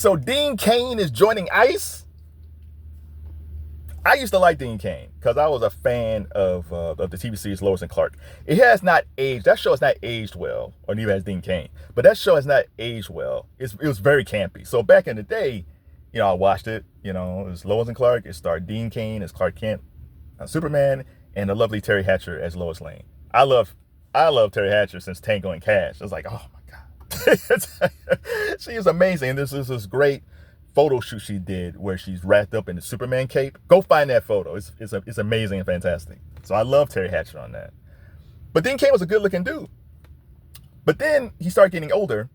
So Dean Cain is joining ICE. I used to like Dean Cain because I was a fan of the TV series Lois and Clark. It has not aged. That show has not aged well, or neither has Dean Cain. But that show has not aged well. It was very campy. So back in the day, I watched it. It was Lois and Clark. It starred Dean Cain as Clark Kent, Superman, and the lovely Teri Hatcher as Lois Lane. I love Teri Hatcher since Tango and Cash. I was like, oh my god, she is amazing. This is this great photo shoot she did where she's wrapped up in the Superman cape. Go find that photo. It's amazing and fantastic. So I love Teri Hatcher on that. But Dean Cain was a good looking dude. But then he started getting older,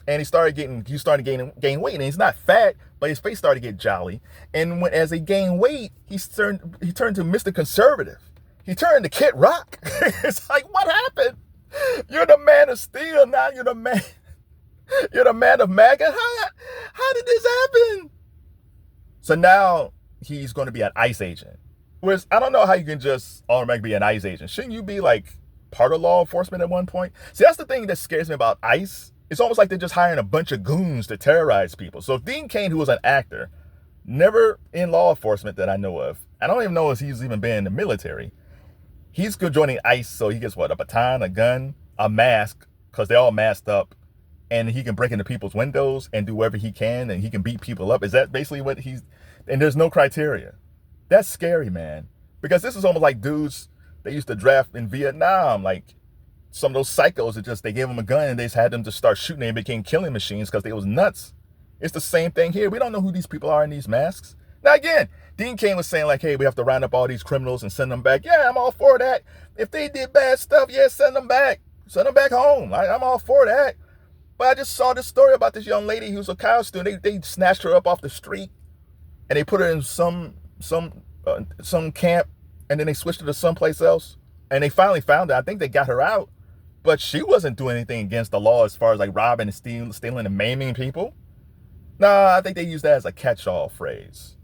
and he started gain weight, and he's not fat, but his face started to get jolly. And as he gained weight, he turned to Mr. Conservative. He turned to Kid Rock. It's like, what happened? You're the man of steel, now you're the man. You're the man of MAGA. How did this happen? So now he's going to be an ICE agent. Whereas I don't know how you can just automatically be an ICE agent. Shouldn't you be like part of law enforcement at one point? See, that's the thing that scares me about ICE. It's almost like they're just hiring a bunch of goons to terrorize people. So Dean Cain, who was an actor, never in law enforcement that I know of, I don't even know if he's even been in the military. He's good joining ICE, so he gets what? A baton, a gun, a mask, because they're all masked up. And he can break into people's windows and do whatever he can, and he can beat people up. Is that basically what and there's no criteria. That's scary, man. Because this is almost like dudes they used to draft in Vietnam, like some of those psychos that they gave them a gun and they just had them to start shooting and became killing machines because they was nuts. It's the same thing here. We don't know who these people are in these masks. Now again, Dean Cain was saying like, hey, we have to round up all these criminals and send them back. Yeah, I'm all for that. If they did bad stuff, yeah, send them back. Send them back home. I'm all for that. But I just saw this story about this young lady who's a college student. They snatched her up off the street and they put her in some camp, and then they switched her to someplace else. And they finally found her. I think they got her out, but she wasn't doing anything against the law as far as like robbing and stealing and maiming people. Nah, I think they used that as a catch-all phrase.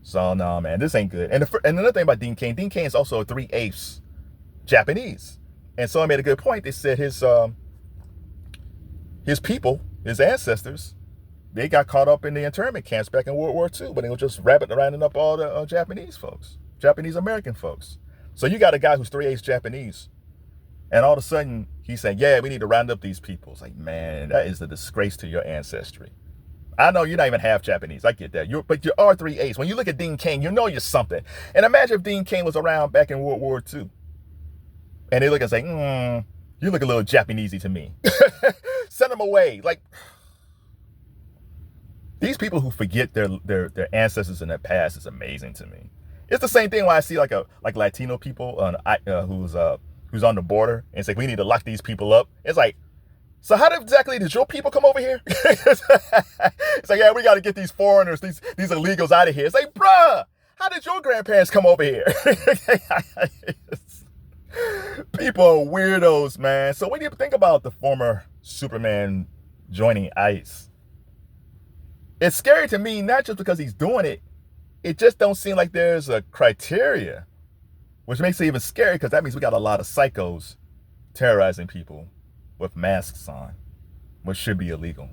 So no, man, this ain't good. And another thing about Dean Cain is also 3/8 Japanese. And so I made a good point. They said his people, his ancestors, they got caught up in the internment camps back in World War II, but they were just rounding up all the Japanese folks, Japanese American folks. So you got a guy who's 3/8 Japanese, and all of a sudden he's saying, yeah, we need to round up these people. It's like, man, that is a disgrace to your ancestry. I know you're not even half Japanese. I get that. But you are 3/8. When you look at Dean Cain, you know you're something. And imagine if Dean Cain was around back in World War II, and they look and say, you look a little Japanesey to me. Send them away. Like, these people who forget their ancestors and their past is amazing to me. It's the same thing when I see like Latino people who's on the border and say we need to lock these people up. It's like, so how exactly did your people come over here? It's like, yeah, we got to get these foreigners, these illegals out of here. It's like, bruh, how did your grandparents come over here? People are weirdos, man. So what do you think about the former Superman joining ICE? It's scary to me, not just because he's doing it. It just don't seem like there's a criteria, which makes it even scary because that means we got a lot of psychos terrorizing people with masks on, which should be illegal.